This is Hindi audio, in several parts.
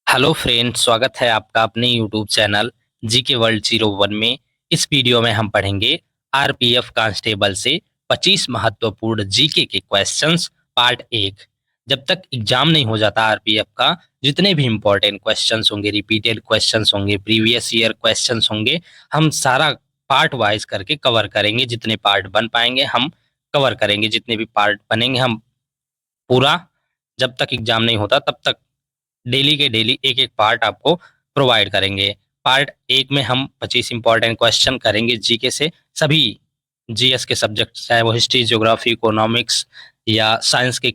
हेलो फ्रेंड, स्वागत है आपका अपने यूट्यूब चैनल जीके वर्ल्ड 01 में। इस वीडियो में हम पढ़ेंगे आरपीएफ कांस्टेबल से 25 महत्वपूर्ण जीके के क्वेश्चंस पार्ट 1। जब तक एग्जाम नहीं हो जाता आरपीएफ का, जितने भी इंपॉर्टेंट क्वेश्चंस होंगे, रिपीटेड क्वेश्चंस होंगे, प्रीवियस ईयर क्वेश्चंस होंगे, हम सारा पार्ट वाइज करके कवर करेंगे। जितने पार्ट बन पाएंगे हम कवर करेंगे, जितने भी पार्ट बनेंगे हम पूरा, जब तक एग्जाम नहीं होता तब तक डेली के डेली एक एक पार्ट आपको प्रोवाइड करेंगे। पार्ट 1 में हम 25 इंपॉर्टेंट क्वेश्चन करेंगे जीके से, सभी जीएस के सब्जेक्ट, चाहे वो हिस्ट्री, ज्योग्राफी, इकोनॉमिक्स या साइंस के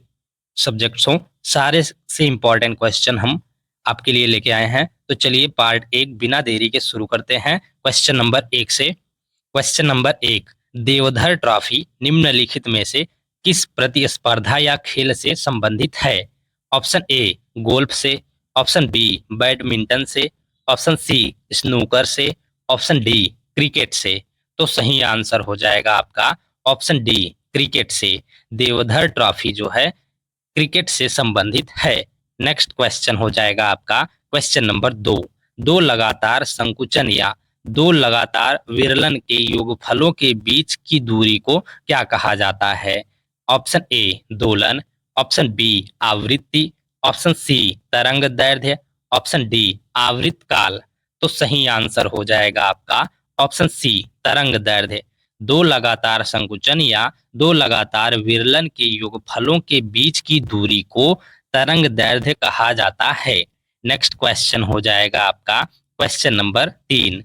सब्जेक्ट्स हों, सारे से इंपॉर्टेंट क्वेश्चन हम आपके लिए लेके आए हैं। तो चलिए पार्ट 1 बिना देरी के शुरू करते हैं क्वेश्चन नंबर 1 से। क्वेश्चन नंबर 1, देवधर ट्रॉफी निम्नलिखित में से किस प्रतिस्पर्धा या खेल से संबंधित है? ऑप्शन ए गोल्फ से, ऑप्शन बी बैडमिंटन से, ऑप्शन सी स्नूकर से, ऑप्शन डी क्रिकेट से। तो सही आंसर हो जाएगा आपका ऑप्शन डी क्रिकेट से। देवधर ट्रॉफी जो है क्रिकेट से संबंधित है। नेक्स्ट क्वेश्चन हो जाएगा आपका क्वेश्चन नंबर 2, दो लगातार संकुचन या दो लगातार विरलन के योगफलों के बीच की दूरी को क्या कहा जाता है? ऑप्शन ए दोलन, ऑप्शन बी आवृत्ति, ऑप्शन सी तरंग दैर्ध्य, ऑप्शन डी आवृत काल। तो सही आंसर हो जाएगा आपका ऑप्शन सी तरंग दैर्ध्य। दो लगातार संकुचन या दो लगातार विरलन के योगफलों के बीच की दूरी को तरंग दैर्ध्य कहा जाता है। नेक्स्ट क्वेश्चन हो जाएगा आपका क्वेश्चन नंबर 3,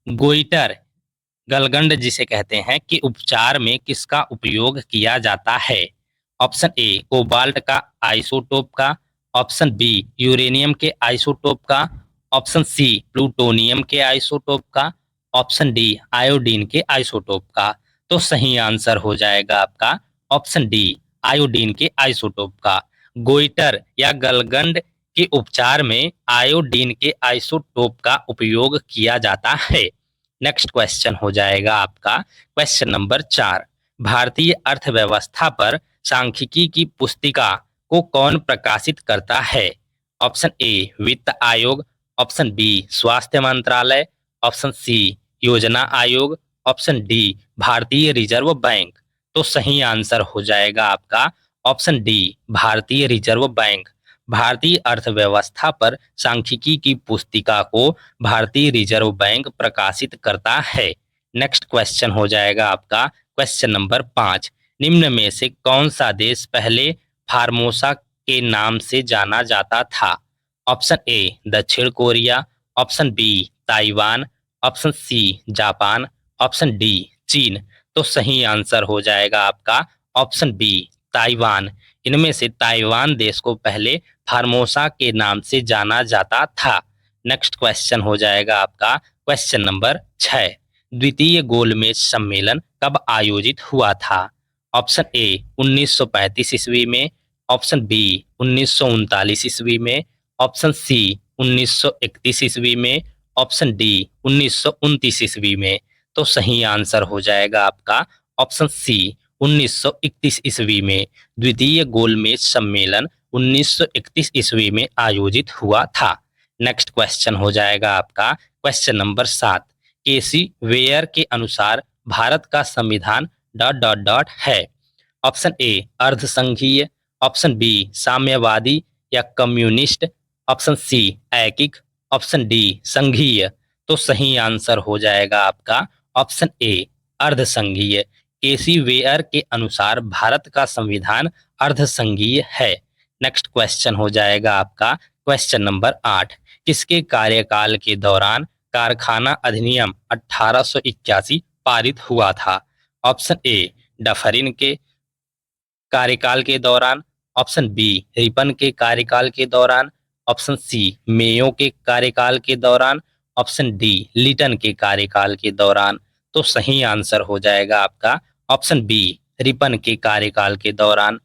गोइटर गलगंड जिसे कहते हैं कि उपचार में किसका उपयोग किया जाता है? ऑप्शन ए कोबाल्ट का आइसोटोप का, ऑप्शन बी यूरेनियम के आइसोटोप का, ऑप्शन सी प्लूटोनियम के आइसोटोप का, ऑप्शन डी आयोडीन के आइसोटोप का। तो सही आंसर हो जाएगा आपका ऑप्शन डी आयोडीन के आइसोटोप का। गोइटर या गलगंड के उपचार में आयोडीन के आइसोटोप का उपयोग किया जाता है। नेक्स्ट क्वेश्चन हो जाएगा आपका क्वेश्चन नंबर 4, भारतीय अर्थव्यवस्था पर सांख्यिकी की पुस्तिका को कौन प्रकाशित करता है? ऑप्शन ए वित्त आयोग, ऑप्शन बी स्वास्थ्य मंत्रालय, ऑप्शन सी योजना आयोग, ऑप्शन डी भारतीय रिजर्व बैंक। तो सही आंसर हो जाएगा आपका ऑप्शन डी भारतीय रिजर्व बैंक। भारतीय अर्थव्यवस्था पर सांख्यिकी की पुस्तिका को भारतीय रिजर्व बैंक प्रकाशित करता है। नेक्स्ट क्वेश्चन हो जाएगा आपका क्वेश्चन नंबर 5, निम्न में से कौन सा देश पहले फार्मोसा के नाम से जाना जाता था? ऑप्शन ए दक्षिण Korea, option B Taiwan, option C Japan, option D चीन। तो सही आंसर हो जाएगा आपका ऑप्शन बी ताइवान। इनमें से ताइवान देश को पहले फार्मोसा के नाम से जाना जाता था। नेक्स्ट क्वेश्चन हो जाएगा आपका क्वेश्चन नंबर 6, द्वितीय गोलमेज सम्मेलन कब आयोजित हुआ था? ऑप्शन ए 1935 ईस्वी में, ऑप्शन बी 1939 ईस्वी में, ऑप्शन सी 1931 ईस्वी में, ऑप्शन डी 1929 ईस्वी में। तो सही आंसर हो जाएगा आपका ऑप्शन सी 1931 ईस्वी में। द्वितीय गोलमेज सम्मेलन 1931 ईस्वी में आयोजित हुआ था। नेक्स्ट क्वेश्चन हो जाएगा आपका क्वेश्चन नंबर 7, केसी वेयर के अनुसार भारत का संविधान डॉट डॉट डॉट है। ऑप्शन ए अर्धसंघीय, ऑप्शन बी साम्यवादी या कम्युनिस्ट, ऑप्शन सी ऐकिक, ऑप्शन डी संघीय। तो सही आंसर हो जाएगा आपका ऑप्शन ए अर्धसंघीय। केसी वेयर के अनुसार भारत का संविधान अर्धसंघीय है। नेक्स्ट क्वेश्चन हो जाएगा आपका क्वेश्चन नंबर 8, किसके कार्यकाल के दौरान कारखाना अधिनियम 1881 पारित हुआ था? ऑप्शन ए डफरिन के कार्यकाल के दौरान, ऑप्शन बी रिपन के कार्यकाल के दौरान, ऑप्शन सी मेयो के कार्यकाल के दौरान, ऑप्शन डी लिटन के कार्यकाल के दौरान। तो सही आंसर हो जाएगा आपका ऑप्शन बी रिपन के कार्यकाल के दौरान।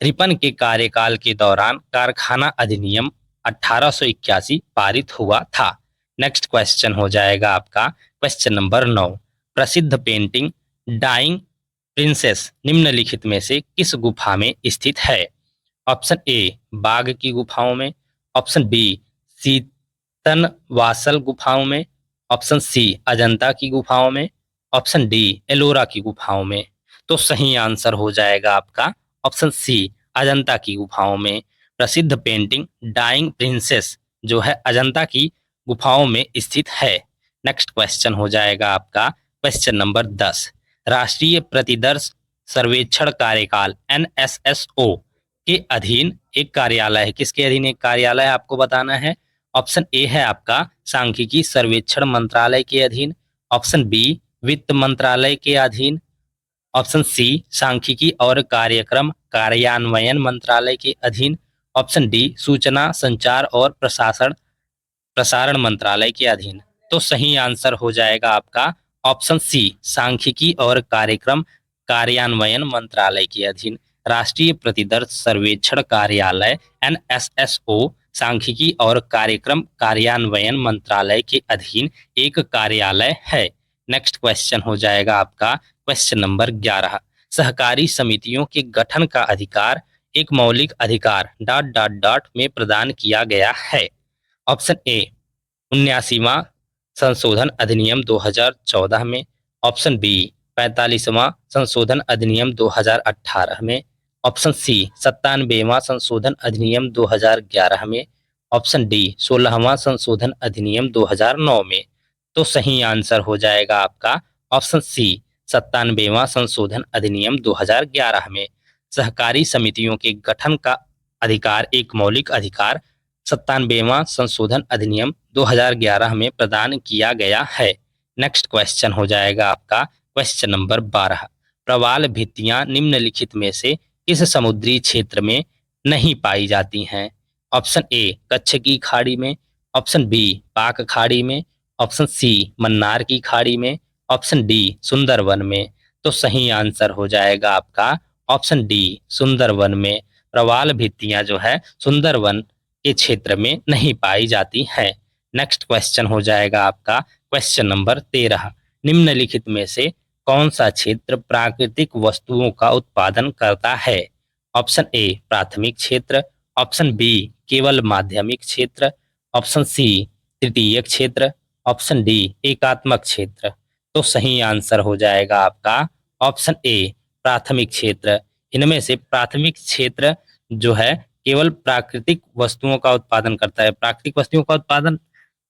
रिपन के कार्यकाल के दौरान कारखाना अधिनियम 1881 पारित हुआ था। नेक्स्ट क्वेश्चन हो जाएगा आपका क्वेश्चन नंबर 9, प्रसिद्ध पेंटिंग डाइंग प्रिंसेस निम्नलिखित में से किस गुफा में स्थित है? ऑप्शन ए बाघ की गुफाओं में, ऑप्शन बी सीतनवासल गुफाओं में, ऑप्शन सी अजंता की गुफाओं में, ऑप्शन डी एलोरा की गुफाओं में। तो सही आंसर हो जाएगा आपका ऑप्शन सी अजंता की गुफाओं में। प्रसिद्ध पेंटिंग डाइंग प्रिंसेस जो है अजंता की गुफाओं में स्थित है। नेक्स्ट क्वेश्चन हो जाएगा आपका क्वेश्चन नंबर 10। राष्ट्रीय प्रतिदर्श सर्वेक्षण कार्यकाल NSSO के अधीन एक कार्यालय है। किसके अधीन एक कार्यालय है आपको बताना है। ऑप्शन ए है आपका सांख्यिकी सर्वेक्षण मंत्रालय के अधीन, ऑप्शन बी वित्त मंत्रालय के अधीन, ऑप्शन सी सांख्यिकी और कार्यक्रम कार्यान्वयन मंत्रालय के अधीन, ऑप्शन डी सूचना संचार और प्रसारण मंत्रालय के अधीन। तो सही आंसर हो जाएगा आपका ऑप्शन सी सांख्यिकी और कार्यक्रम कार्यान्वयन मंत्रालय के अधीन। राष्ट्रीय प्रतिदर्श सर्वेक्षण कार्यालय NSSO सांख्यिकी और कार्यक्रम कार्यान्वयन मंत्रालय के अधीन एक कार्यालय है। नेक्स्ट क्वेश्चन हो जाएगा आपका क्वेश्चन नंबर 11। सहकारी समितियों के गठन का अधिकार एक मौलिक अधिकार ... में प्रदान किया गया है। ऑप्शन ए 79वां संशोधन अधिनियम 2014 में, ऑप्शन बी 45वां संशोधन अधिनियम 2018 में, ऑप्शन सी 97वां संशोधन अधिनियम 2011 में, ऑप्शन डी 16वां संशोधन अधिनियम 2009 में। तो सही आंसर हो जाएगा आपका ऑप्शन सी 97वां संशोधन अधिनियम 2011 में। सहकारी समितियों के गठन का अधिकार एक मौलिक अधिकार 97वां संशोधन अधिनियम 2011 में प्रदान किया गया है। नेक्स्ट क्वेश्चन हो जाएगा आपका क्वेश्चन नंबर 12। प्रवाल भित्तियां निम्नलिखित में से किस समुद्री क्षेत्र में नहीं पाई जाती हैं। ऑप्शन ए कच्छ की खाड़ी में, ऑप्शन बी पाक खाड़ी में, ऑप्शन सी मन्नार की खाड़ी में, ऑप्शन डी सुंदरवन में। तो सही आंसर हो जाएगा आपका ऑप्शन डी सुंदरवन में। प्रवाल भित्तियां जो है सुंदरवन के क्षेत्र में नहीं पाई जाती हैं। नेक्स्ट क्वेश्चन हो जाएगा आपका क्वेश्चन नंबर 13। निम्नलिखित में से कौन सा क्षेत्र प्राकृतिक वस्तुओं का उत्पादन करता है। ऑप्शन ए प्राथमिक क्षेत्र, ऑप्शन बी केवल माध्यमिक क्षेत्र, ऑप्शन सी तृतीयक क्षेत्र, ऑप्शन डी एकात्मक क्षेत्र। तो सही आंसर हो जाएगा आपका ऑप्शन ए प्राथमिक क्षेत्र। इनमें से प्राथमिक क्षेत्र जो है केवल प्राकृतिक वस्तुओं का उत्पादन करता है। प्राकृतिक वस्तुओं का उत्पादन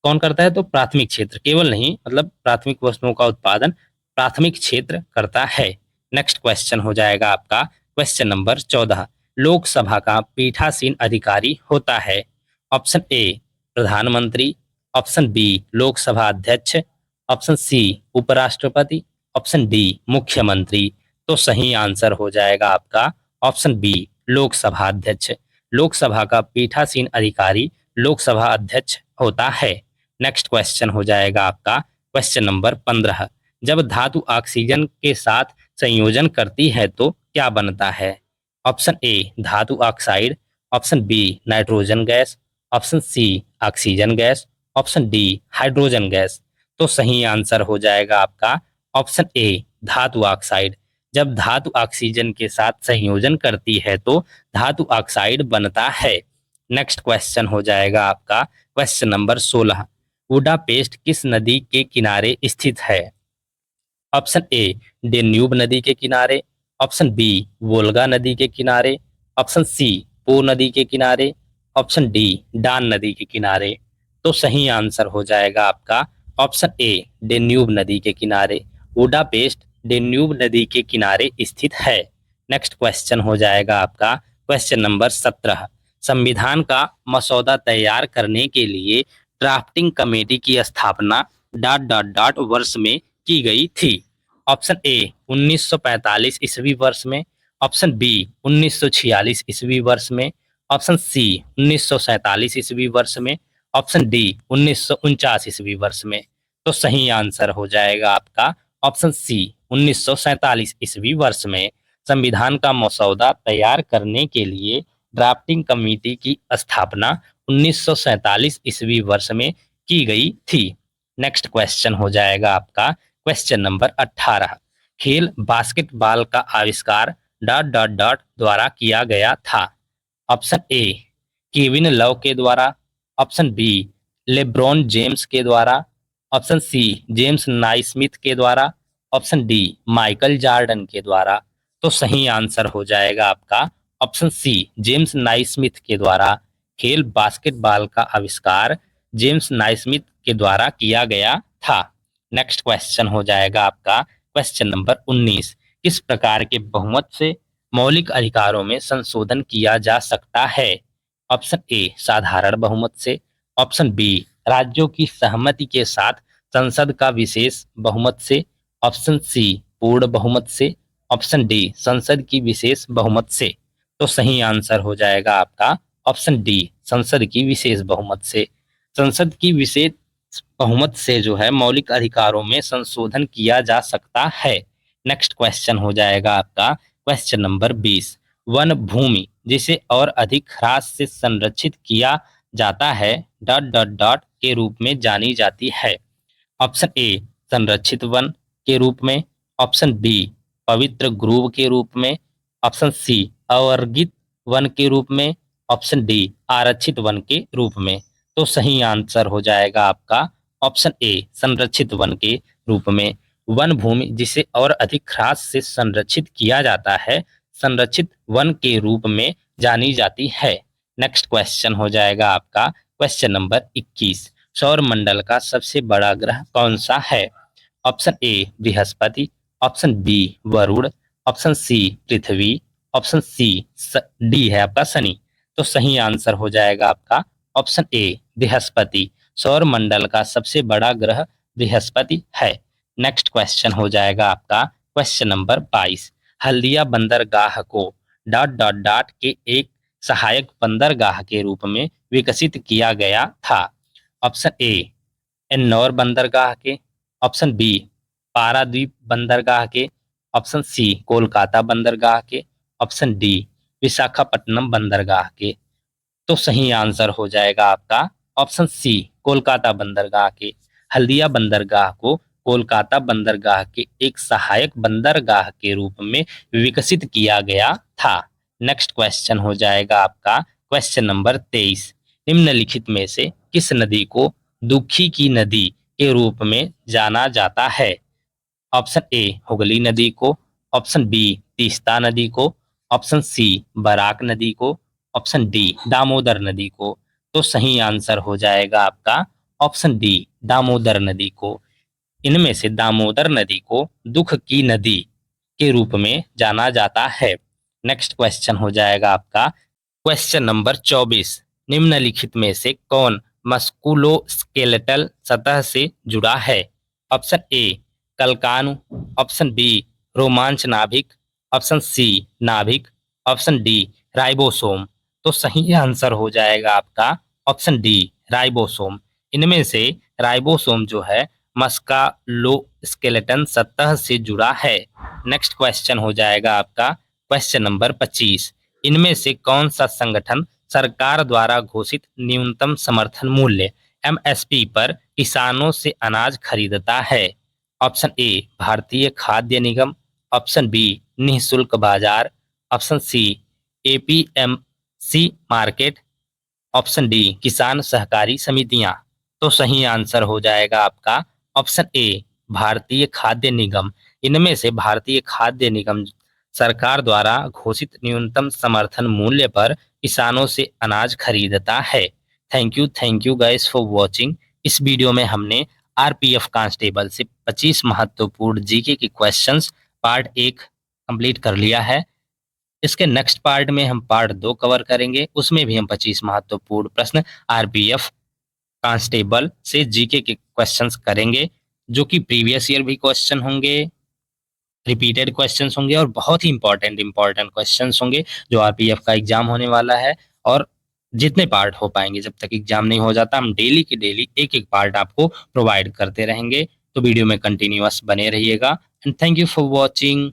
कौन करता है, तो प्राथमिक क्षेत्र, केवल नहीं, मतलब प्राथमिक वस्तुओं का उत्पादन प्राथमिक क्षेत्र करता है। नेक्स्ट क्वेश्चन हो जाएगा आपका क्वेश्चन नंबर 14। लोकसभा का पीठासीन अधिकारी होता है। ऑप्शन ए प्रधानमंत्री, ऑप्शन बी लोकसभा अध्यक्ष, ऑप्शन सी उपराष्ट्रपति, ऑप्शन डी मुख्यमंत्री। तो सही आंसर हो जाएगा आपका ऑप्शन बी लोकसभा अध्यक्ष। लोकसभा का पीठासीन अधिकारी लोकसभा अध्यक्ष होता है। नेक्स्ट क्वेश्चन हो जाएगा आपका क्वेश्चन नंबर 15। जब धातु ऑक्सीजन के साथ संयोजन करती है तो क्या बनता है। ऑप्शन ए धातु oxide, option B nitrogen gas, option C oxygen gas, option D hydrogen gas. तो सही आंसर हो जाएगा आपका ऑप्शन ए धातु ऑक्साइड। जब धातु ऑक्सीजन के साथ संयोजन करती है तो धातु ऑक्साइड बनता है। नेक्स्ट क्वेश्चन हो जाएगा आपका क्वेश्चन नंबर 16। बुडापेस्ट किस नदी के किनारे स्थित है। ऑप्शन ए डेन्यूब नदी के किनारे, ऑप्शन बी वोल्गा नदी के किनारे, ऑप्शन सी पो नदी के किनारे, ऑप्शन डी डान नदी के किनारे। तो सही आंसर हो जाएगा आपका ऑप्शन ए डेन्यूब नदी के किनारे। बुडापेस्ट डेन्यूब नदी के किनारे स्थित है। नेक्स्ट क्वेश्चन हो जाएगा आपका क्वेश्चन नंबर 17। संविधान का मसौदा तैयार करने के लिए ड्राफ्टिंग कमेटी की स्थापना ... वर्ष में की गई थी। ऑप्शन ए 1945 ईस्वी वर्ष में, ऑप्शन बी 1946 ईस्वी वर्ष में, ऑप्शन सी 1947 ईस्वी वर्ष में, ऑप्शन डी 1949 ईस्वी वर्ष में। तो सही आंसर हो जाएगा आपका ऑप्शन सी 1947 ईस्वी वर्ष में। संविधान का मसौदा तैयार करने के लिए ड्राफ्टिंग कमेटी की स्थापना 1947 ईस्वी वर्ष में की गई थी। नेक्स्ट क्वेश्चन हो जाएगा आपका क्वेश्चन नंबर 18। खेल बास्केटबॉल का आविष्कार ... द्वारा किया गया था। ऑप्शन ए केविन लव के द्वारा, ऑप्शन बी लेब्रॉन जेम्स के द्वारा, ऑप्शन सी जेम्स नाइस्मिथ के द्वारा, ऑप्शन डी माइकल जॉर्डन के द्वारा। तो सही आंसर हो जाएगा आपका ऑप्शन सी जेम्स नाइस्मिथ के द्वारा। खेल बास्केटबॉल का आविष्कार जेम्स नाइस्मिथ के द्वारा किया गया था। नेक्स्ट क्वेश्चन हो जाएगा आपका क्वेश्चन नंबर 19। किस प्रकार के बहुमत से मौलिक अधिकारों में संशोधन किया जा सकता है? ऑप्शन ए साधारण बहुमत से, ऑप्शन बी राज्यों की सहमति के साथ संसद का विशेष बहुमत से, ऑप्शन सी पूर्ण बहुमत से, ऑप्शन डी संसद की विशेष बहुमत से। तो सही आंसर हो जाएगा आपका ऑप्शन डी संसद की विशेष बहुमत से। संसद की विशेष बहुमत से जो है मौलिक अधिकारों में संशोधन किया जा सकता है। नेक्स्ट क्वेश्चन हो जाएगा आपका क्वेश्चन नंबर 20। वन भूमि जिसे और अधिक ह्रास से संरक्षित किया जाता है डॉट डॉट डॉट के रूप में जानी जाती है। ऑप्शन ए संरक्षित वन के रूप में, ऑप्शन बी पवित्र ग्रुव के रूप में, ऑप्शन सी अवर्गित वन के रूप में, ऑप्शन डी आरक्षित वन के रूप में। तो सही आंसर हो जाएगा आपका ऑप्शन ए संरक्षित वन के रूप में। वन भूमि जिसे और अधिक ह्रास से संरक्षित किया जाता है संरक्षित वन के रूप में जानी जाती है। नेक्स्ट क्वेश्चन हो जाएगा आपका क्वेश्चन नंबर 21। सौर मंडल का सबसे बड़ा ग्रह कौन सा है? ऑप्शन ए बृहस्पति, ऑप्शन बी वरुण, ऑप्शन सी पृथ्वी, ऑप्शन सी डी है आपका शनि। तो सही आंसर हो जाएगा आपका ऑप्शन ए बृहस्पति। सौर मंडल का सबसे बड़ा ग्रह बृहस्पति है। नेक्स्ट क्वेश्चन हो जाएगा आपका क्वेश्चन नंबर 22। हल्दिया बंदरगाह को डॉट डॉट डॉट के एक सहायक बंदरगाह के रूप में विकसित किया गया था। ऑप्शन ए एन्नौर बंदरगाह के, ऑप्शन बी पारादीप बंदरगाह के, ऑप्शन सी कोलकाता बंदरगाह के, ऑप्शन डी विशाखापट्टनम बंदरगाह के। तो सही आंसर हो जाएगा आपका ऑप्शन सी कोलकाता बंदरगाह के। हल्दिया बंदरगाह को कोलकाता बंदरगाह के एक सहायक बंदरगाह के रूप में विकसित किया गया था। नेक्स्ट क्वेश्चन हो जाएगा आपका क्वेश्चन नंबर 23। निम्नलिखित में से किस नदी को दुखी की नदी के रूप में जाना जाता है? ऑप्शन ए हुगली नदी को, ऑप्शन बी तीस्ता नदी को, ऑप्शन सी बराक नदी को, ऑप्शन डी दामोदर नदी को। तो सही आंसर हो जाएगा आपका ऑप्शन डी दामोदर नदी को। इनमें से दामोदर नदी को दुख की नदी के रूप में जाना जाता है। नेक्स्ट क्वेश्चन हो जाएगा आपका क्वेश्चन नंबर 24। निम्नलिखित में से कौन मस्कुलोस्केलेटल सतह से जुड़ा है? ऑप्शन ए कलकानु, ऑप्शन बी रोमांच नाभिक, ऑप्शन सी नाभिक, ऑप्शन डी राइबोसोम। तो सही आंसर हो जाएगा आपका ऑप्शन डी राइबोसोम। इनमें से राइबोसोम जो है मस्कुलोस्केलेटन सतह से जुड़ा है। नेक्स्ट क्वेश्चन हो जाएगा आपका क्वेश्चन नंबर 25। इनमें से कौन सा संगठन सरकार द्वारा घोषित न्यूनतम समर्थन मूल्य एमएसपी पर किसानों से अनाज खरीदता है? ऑप्शन ए भारतीय खाद्य निगम, ऑप्शन बी निःशुल्क बाजार, option C APMC market, option D किसान सहकारी समितियां। तो सही आंसर हो जाएगा आपका ऑप्शन ए भारतीय खाद्य निगम। इनमें से भारतीय खाद्य निगम सरकार द्वारा घोषित न्यूनतम समर्थन मूल्य पर किसानों से अनाज खरीदता है। Thank you guys for watching. इस वीडियो में हमने आरपीएफ कांस्टेबल से 25 महत्वपूर्ण जीके के क्वेश्चंस पार्ट 1 कंप्लीट कर लिया है। इसके नेक्स्ट पार्ट में हम पार्ट 2 कवर करेंगे, उसमें भी हम 25 महत्वपूर्ण प्रश्न आरपीएफ कांस्टेबल से जीके के क्वेश्चंस करेंगे, जो कि प्रीवियस ईयर भी क्वेश्चन होंगे, रिपीटेड क्वेश्चंस होंगे और बहुत ही इंपॉर्टेंट क्वेश्चंस होंगे जो आरपीएफ का एग्जाम होने वाला है। और जितने पार्ट हो पाएंगे, जब तक एग्जाम नहीं हो जाता, हम डेली के डेली एक एक पार्ट आपको प्रोवाइड करते रहेंगे। तो वीडियो में कंटिन्यूअस बने रहिएगा and thank you for watching.